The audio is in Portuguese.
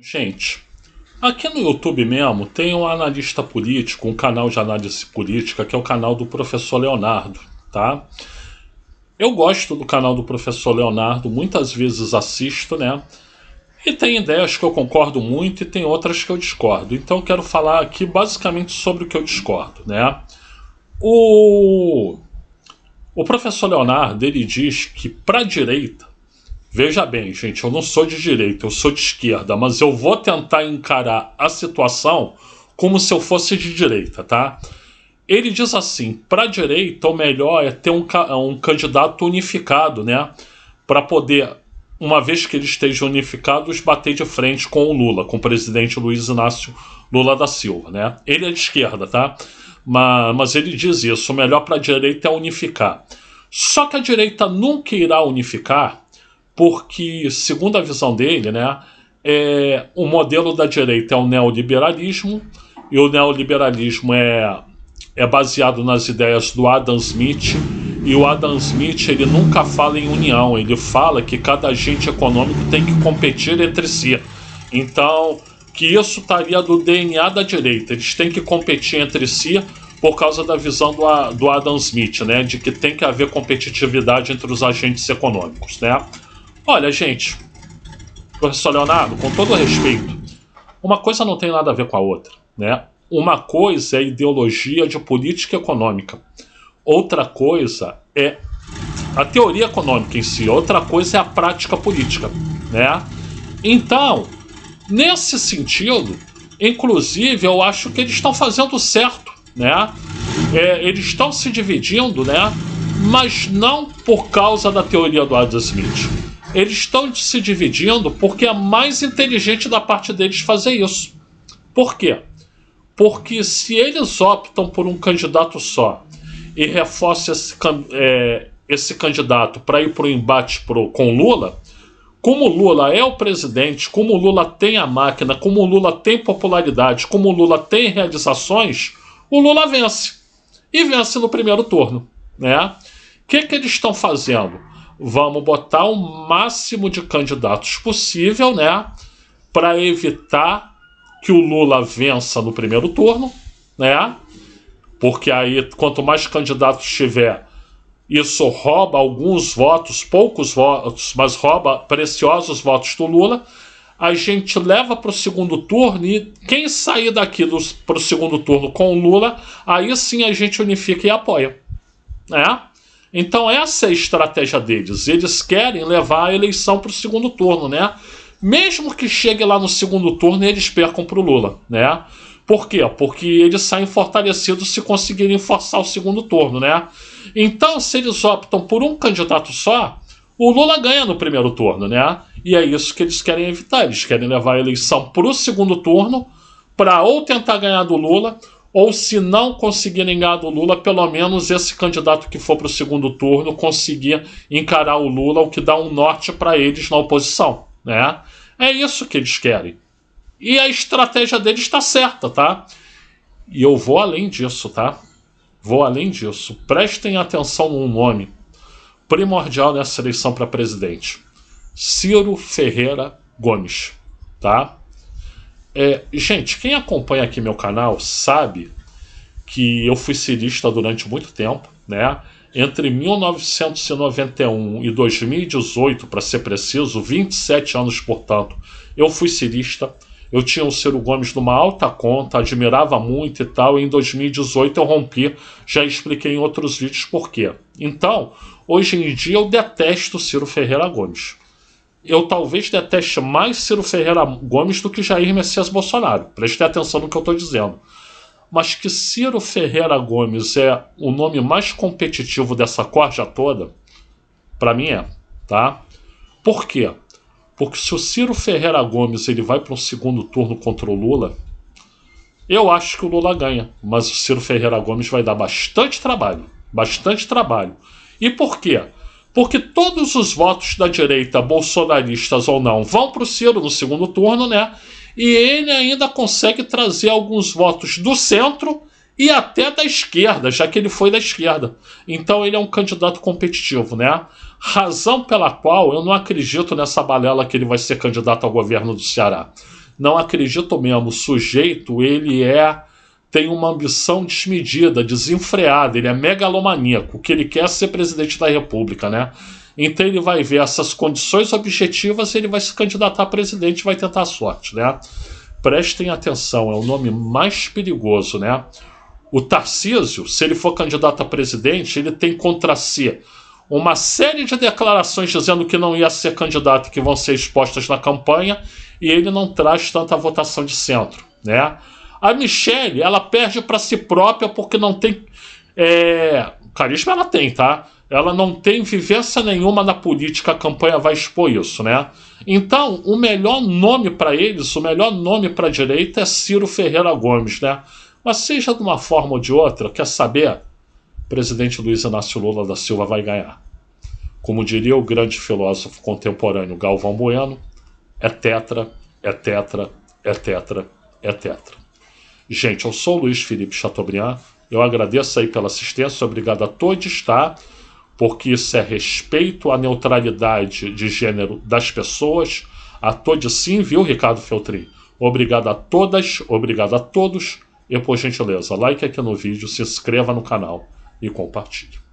Gente, aqui no YouTube mesmo tem um analista político, um canal de análise política, que é o canal do Professor Leonardo, tá? Eu gosto do canal do Professor Leonardo, muitas vezes assisto, né? E tem ideias que eu concordo muito e tem outras que eu discordo. Então eu quero falar aqui basicamente sobre o que eu discordo, né? O, o professor Leonardo, ele diz que para a direita, veja bem, gente, eu não sou de direita, eu sou de esquerda, mas eu vou tentar encarar a situação como se eu fosse de direita, tá? Ele diz assim, para a direita o melhor é ter um candidato unificado, né? Para poder, uma vez que eles estejam unificados, bater de frente com o Lula, com o presidente Luiz Inácio Lula da Silva, né? Ele é de esquerda, tá? Mas ele diz isso, o melhor para a direita é unificar. Só que a direita nunca irá unificar, porque, segundo a visão dele, né, o modelo da direita é o neoliberalismo, e o neoliberalismo é baseado nas ideias do Adam Smith, e o Adam Smith ele nunca fala em união, ele fala que cada agente econômico tem que competir entre si. Então, que isso estaria do DNA da direita, eles têm que competir entre si por causa da visão do Adam Smith, né, de que tem que haver competitividade entre os agentes econômicos, né. Olha, gente, professor Leonardo, com todo respeito, uma coisa não tem nada a ver com a outra, né? Uma coisa é ideologia de política econômica, outra coisa é a teoria econômica em si, outra coisa é a prática política, né? Então, nesse sentido, inclusive, eu acho que eles estão fazendo certo, né? Eles estão se dividindo, né? Mas não por causa da teoria do Adam Smith. Eles estão se dividindo porque é mais inteligente da parte deles fazer isso. Por quê? Porque se eles optam por um candidato só e reforçam esse candidato para ir para o embate com Lula, como Lula é o presidente, como Lula tem a máquina, como Lula tem popularidade, como Lula tem realizações, o Lula vence. E vence no primeiro turno, né? O que eles estão fazendo? Vamos botar o máximo de candidatos possível, né, para evitar que o Lula vença no primeiro turno, né, porque aí quanto mais candidatos tiver, isso rouba alguns votos, poucos votos, mas rouba preciosos votos do Lula. A gente leva para o segundo turno e quem sair daqui para o segundo turno com o Lula, aí sim a gente unifica e apoia, né? Então essa é a estratégia deles. Eles querem levar a eleição para o segundo turno, né? Mesmo que chegue lá no segundo turno, eles percam para o Lula, né? Por quê? Porque eles saem fortalecidos se conseguirem forçar o segundo turno, né? Então, se eles optam por um candidato só, o Lula ganha no primeiro turno, né? E é isso que eles querem evitar. Eles querem levar a eleição para o segundo turno para ou tentar ganhar do Lula, ou se não conseguirem ganhar do Lula, pelo menos esse candidato que for para o segundo turno conseguir encarar o Lula, o que dá um norte para eles na oposição, né? É isso que eles querem. E a estratégia deles está certa, tá? E eu vou além disso, tá? Vou além disso. Prestem atenção num nome primordial nessa eleição para presidente. Ciro Ferreira Gomes, tá? Gente, quem acompanha aqui meu canal sabe que eu fui cirista durante muito tempo, né? Entre 1991 e 2018, para ser preciso, 27 anos, portanto, eu fui cirista. Eu tinha o Ciro Gomes numa alta conta, admirava muito e tal, e em 2018 eu rompi, já expliquei em outros vídeos por quê. Então, hoje em dia eu detesto Ciro Ferreira Gomes. Eu talvez deteste mais Ciro Ferreira Gomes do que Jair Messias Bolsonaro. Prestem atenção no que eu estou dizendo. Mas que Ciro Ferreira Gomes é o nome mais competitivo dessa corja toda, para mim tá? Por quê? Porque se o Ciro Ferreira Gomes ele vai para um segundo turno contra o Lula, eu acho que o Lula ganha. Mas o Ciro Ferreira Gomes vai dar bastante trabalho. Bastante trabalho. E por quê? Porque todos os votos da direita, bolsonaristas ou não, vão para o Ciro no segundo turno, né? E ele ainda consegue trazer alguns votos do centro e até da esquerda, já que ele foi da esquerda. Então ele é um candidato competitivo, né? Razão pela qual eu não acredito nessa balela que ele vai ser candidato ao governo do Ceará. não acredito mesmo. O sujeito, ele tem uma ambição desmedida, desenfreada, ele é megalomaníaco. O que ele quer é ser presidente da República, né? Então ele vai ver essas condições objetivas e ele vai se candidatar a presidente e vai tentar a sorte, né? Prestem atenção, é o nome mais perigoso, né? O Tarcísio, se ele for candidato a presidente, ele tem contra si uma série de declarações dizendo que não ia ser candidato, que vão ser expostas na campanha, e ele não traz tanta votação de centro, né? A Michelle, ela perde para si própria porque não tem... carisma ela tem, tá? Ela não tem vivência nenhuma na política, a campanha vai expor isso, né? Então, o melhor nome para eles, o melhor nome para a direita é Ciro Ferreira Gomes, né? Mas seja de uma forma ou de outra, quer saber? O presidente Luiz Inácio Lula da Silva vai ganhar. Como diria o grande filósofo contemporâneo Galvão Bueno, é tetra, é tetra, é tetra, é tetra. Gente, eu sou o Luiz Felipe Chateaubriand, eu agradeço aí pela assistência, obrigado a todos, tá? Porque isso é respeito à neutralidade de gênero das pessoas, a todos sim, viu, Ricardo Feltrin? Obrigado a todas, obrigado a todos, e por gentileza, like aqui no vídeo, se inscreva no canal e compartilhe.